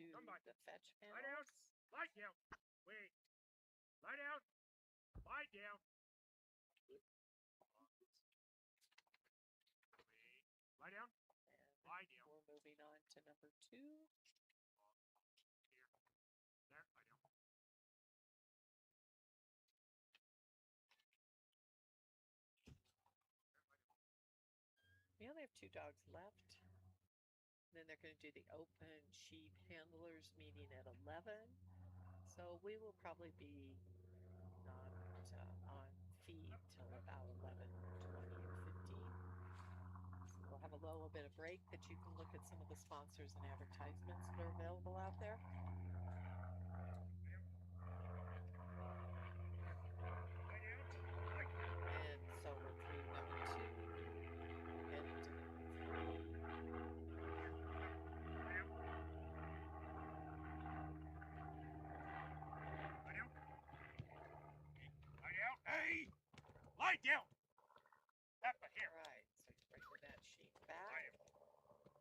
to Come by. the fetch Lie down. panels. Lie down. Wait. Lie down. Lie down. Wait. Lie down. And Lie down. we're moving on to number 2. Here. There. Lie down. We only have 2 dogs left. Then they're going to do the open sheep handlers meeting at 11. So we will probably be not on feed till about 11:20 or 15. So we'll have a little bit of break that you can look at some of the sponsors and advertisements that are available out there. And so we're through number 2. We're heading to number 3. Lie down. Hey! Lie down! Peppa, here. All right, so you bring that sheep Lie back. down.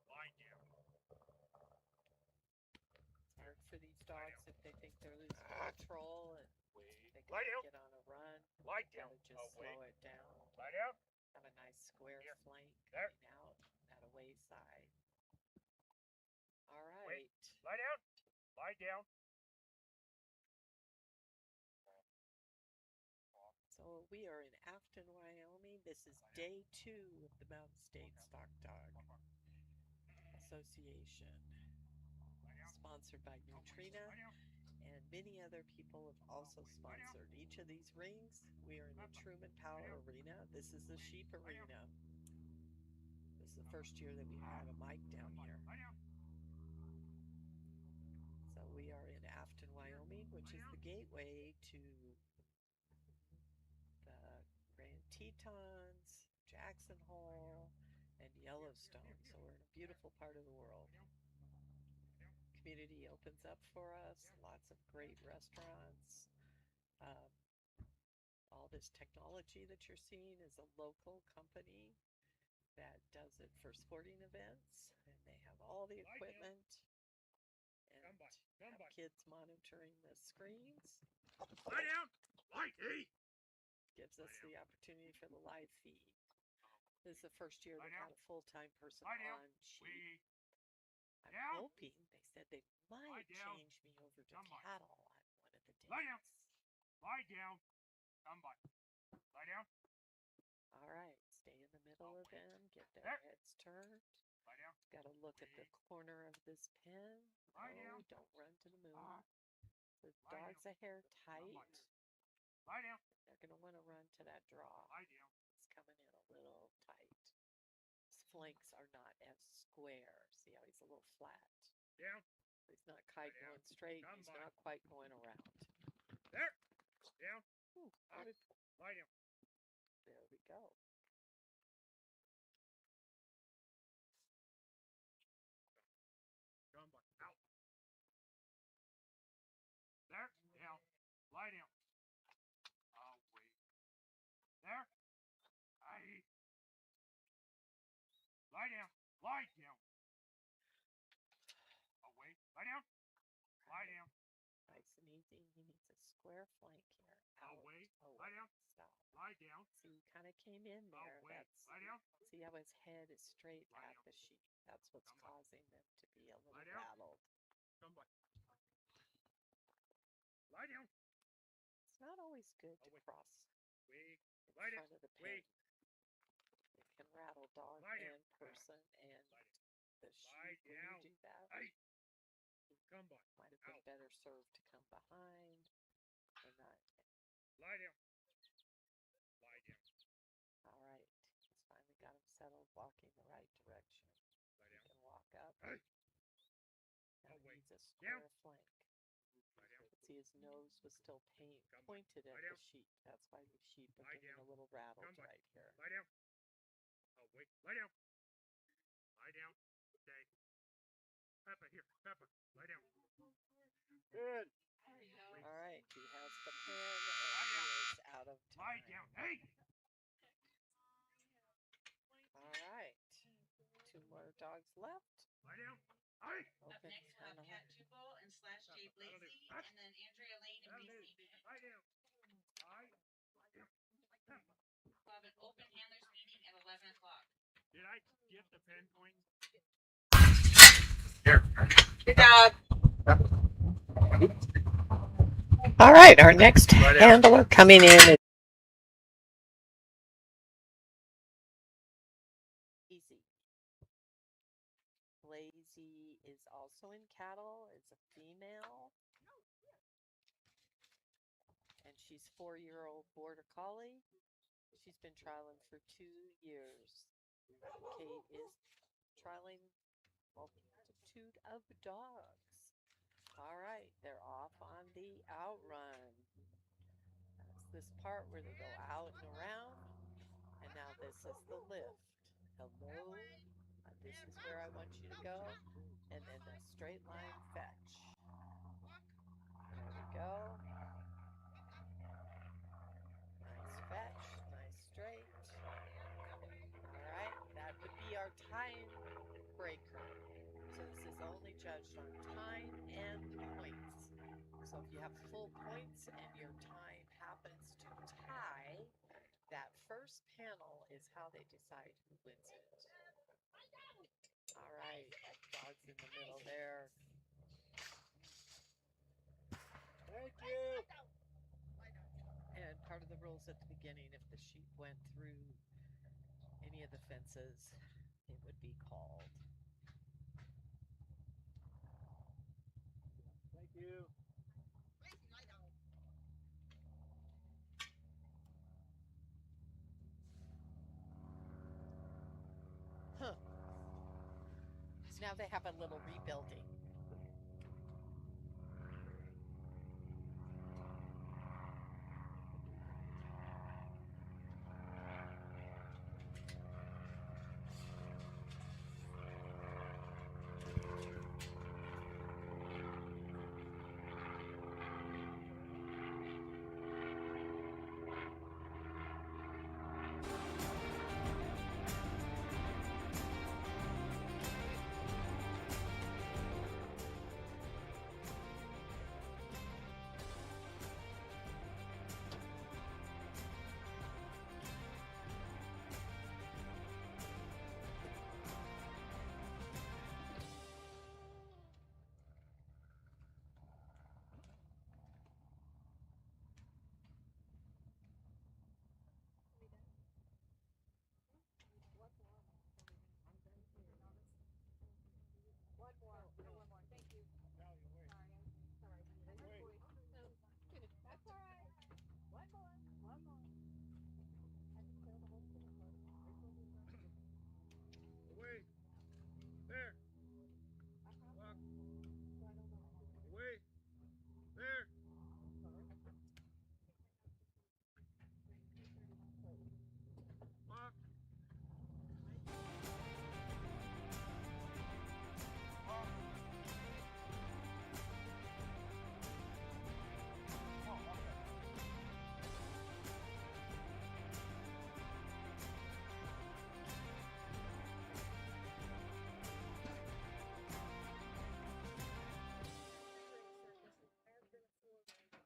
Lie down. It's hard for these dogs if they think they're losing control and Wait. they Lie can down. get on a run. Lie down. Gotta just slow it down. Lie down. Have a nice square Here. flank There. coming out that away side. All right. Wait. Lie down. Lie down. So we are in Afton, Wyoming. This is day 2 of the Mountain State Stock Dog Association, sponsored by Nutrina, and many other people have also sponsored each of these rings. We are in the Truman Power Arena. This is the sheep arena. This is the first year that we had a mic down here. So we are in Afton, Wyoming, which is the gateway to the Grand Tetons, Jackson Hole, and Yellowstone. So we're in a beautiful part of the world. Community opens up for us, lots of great restaurants. All this technology that you're seeing is a local company that does it for sporting events, and they have all the equipment and have kids monitoring the screens. Lie down. Lie down. Gives us the opportunity for the live feed. This is the first year Lie they've down. had a full-time person Lie down. on sheep. Wait. I'm down. hoping, they said they might down. change me over to Come by. cattle on one of the days. Lie down. Lie down. Come by. Lie down. All right, stay in the middle of wait. them, get their There. heads turned. Lie down. Got to look at the Wait. corner of this pen. Lie No, down. don't run to the moon. Ah. The Lie dog's down. a hair Come by. tight. Lie down. They're going to want to run to that draw. Lie down. It's coming in a little tight. His flanks are not as square. See how he's a little flat. Down. He's not quite down. going straight. Come He's by. not quite going around. There. Down. Ooh, Up. Lie down. there we go. Come by. Out. There. Down. Lie down. Oh, wait. There. Aye. Lie down. Lie down. Oh, wait. Lie down. Lie down. Nice and easy. He needs a square flank here. Oh, Out. wait. Oh, Lie down. stop. Lie down. See, he kind of came in Oh, there. wait. That's, Lie down. see how his head is straight Lie at down. the sheep. That's what's Come by. causing them to be a little Lie down. rattled. Come by. Lie down. It's not always good Oh, to wait. cross Wait. in Lie down. front of the pen. Wait. It can rattle dog Lie down. and person and Lie down. the Lie sheep when down. you do that. Aye. Come by. Might have been Out. better served to come behind and not. Lie down. Lie down. All right, he's finally got him settled, walking the right direction. Lie He down. can walk up. Aye. Now Oh, he wait. needs a square flank. Lie down. But see, his nose was still Come by. pointed at Lie the down. sheep. That's why the sheep are Lie getting down. a little rattled Come by. right here. Lie down. Oh, wait. Lie down. Lie down. Stay. Peppa, here. Peppa. Lie down. Good. All right, he has the pen and he is out of Lie time. down. Hey! All right, 2 more dogs left. Lie down. Hey! Open panel. Did I get the pen coins? Here. Good job. All right, our next handler coming in is Lazy. Lazy is also in cattle, is a female, and she's 4-year-old border collie. She's been trialing for 2 years. Kate is trialing multitude of dogs. All right, they're off on the outrun. That's this part where they go out and around. And now this is the lift. Hello, this is where I want you to go. And then the straight line fetch. There we go. Nice fetch, nice straight. All right, that would be our time breaker. So this is only judged on time and points. So if you have full points and your time happens to tie, that first panel is how they decide who wins it. All right, dog's in the middle there. Thank you. And part of the rules at the beginning, if the sheep went through any of the fences, it would be called. Thank you. Huh. Now they have a little rebuilding. Away. There. Walk. Away. There. Walk.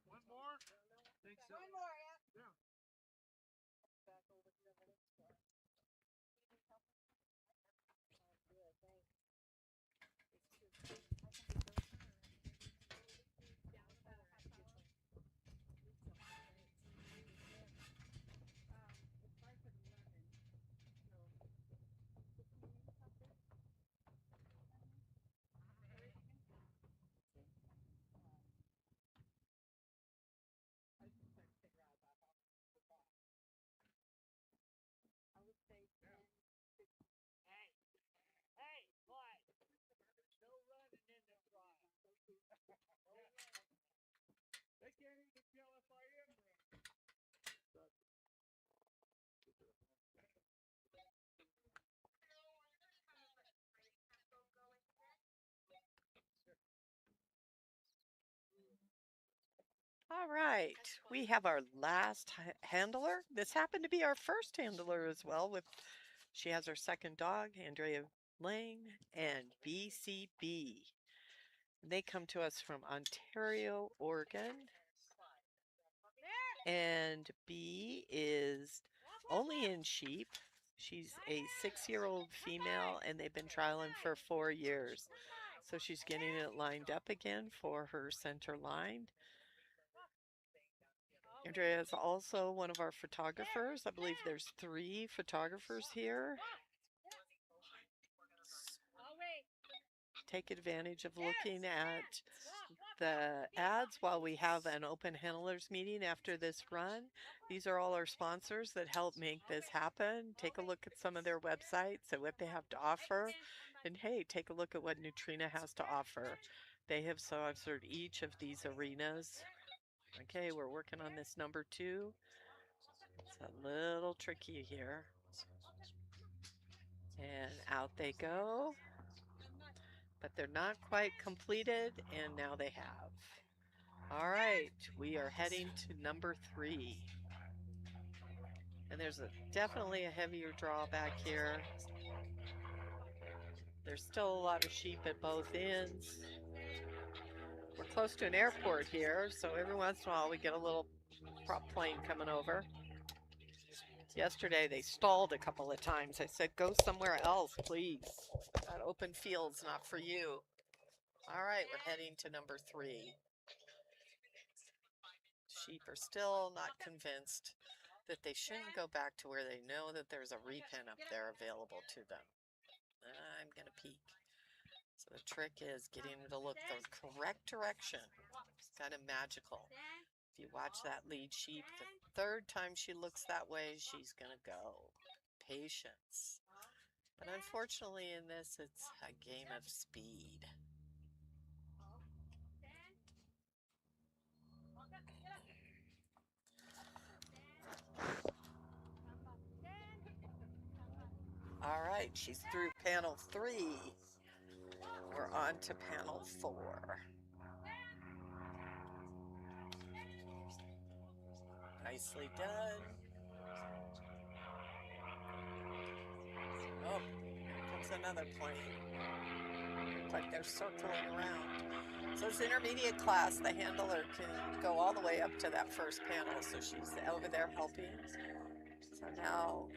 One more? Think so. One more, yeah. Yeah. Hey, what? No running in the front. They can't even tell if I am running. All right, we have our last handler. This happened to be our first handler as well. She has her second dog, Andrea Lang, and BCB. They come to us from Ontario, Oregon. And B is only in sheep. She's a 6-year-old female, and they've been trialing for 4 years. So she's getting it lined up again for her center line. Andrea is also one of our photographers. I believe there's 3 photographers here. Take advantage of looking at the ads while we have an open handlers meeting after this run. These are all our sponsors that help make this happen. Take a look at some of their websites and what they have to offer. And hey, take a look at what Neutrina has to offer. They have sponsored each of these arenas. Okay, we're working on this number 2. It's a little tricky here. And out they go. But they're not quite completed, and now they have. All right, we are heading to number 3. And there's definitely a heavier draw back here. There's still a lot of sheep at both ends. We're close to an airport here, so every once in a while we get a little prop plane coming over. Yesterday they stalled a couple of times. I said, go somewhere else, please. That open field's not for you. All right, we're heading to number 3. Sheep are still not convinced that they shouldn't go back to where they know that there's a repen up there available to them. I'm going to peek. So the trick is getting them to look the correct direction. It's kind of magical. If you watch that lead sheep, the 3rd time she looks that way, she's going to go. Patience. But unfortunately in this, it's a game of speed. All right, she's through panel 3. We're on to panel 4. Nicely done. Oh, here comes another plane. Looks like they're circling around. So it's intermediate class. The handler can go all the way up to that first panel. So she's over there helping. So now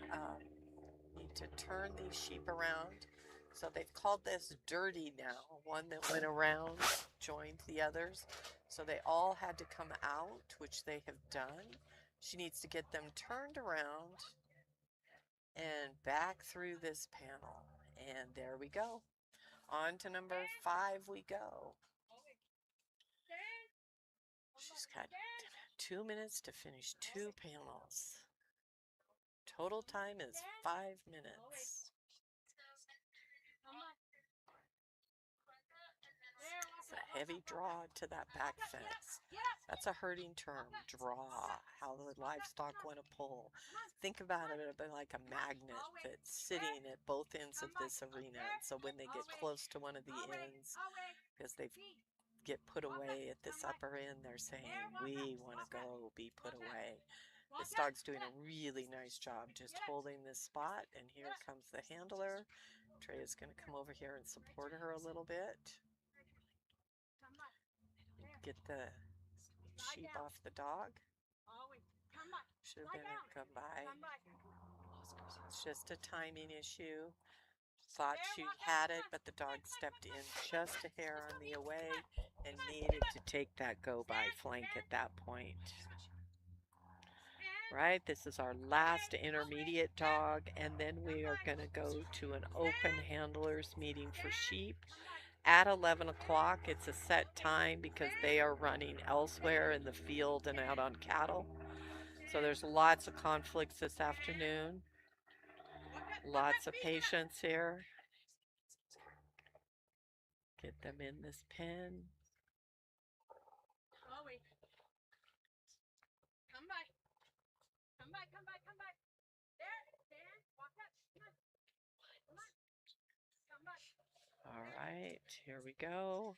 need to turn these sheep around. So they've called this dirty now. One that went around joined the others. So they all had to come out, which they have done. She needs to get them turned around and back through this panel. And there we go. On to number 5 we go. She's got 2 minutes to finish 2 panels. Total time is 5 minutes. It's a heavy draw to that back fence. That's a herding term, draw, how the livestock want to pull. Think about it like a magnet that's sitting at both ends of this arena. And so when they get close to one of the ends, because they get put away at this upper end, they're saying, we want to go be put away. This dog's doing a really nice job just holding this spot. And here comes the handler. Treya's going to come over here and support her a little bit. Get the sheep off the dog. Should have been come by. It's just a timing issue. Thought she had it, but the dog stepped in just a hair on the away and needed to take that go-by flank at that point. Right, this is our last intermediate dog, and then we are going to go to an open handlers meeting for sheep at 11 o'clock. It's a set time because they are running elsewhere in the field and out on cattle. So there's lots of conflicts this afternoon. Lots of patience here. Get them in this pen. Come back. There, Dan, walk up. Come on. All right, here we go.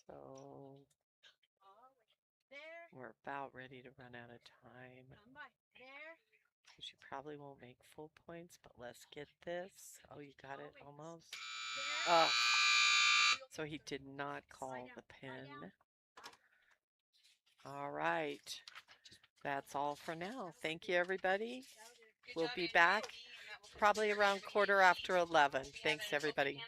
So we're about ready to run out of time. She probably won't make full points, but let's get this. Oh, you got it almost. Oh, so he did not call the pin. All right. That's all for now. Thank you, everybody. We'll be back probably around 11:15. Thanks, everybody.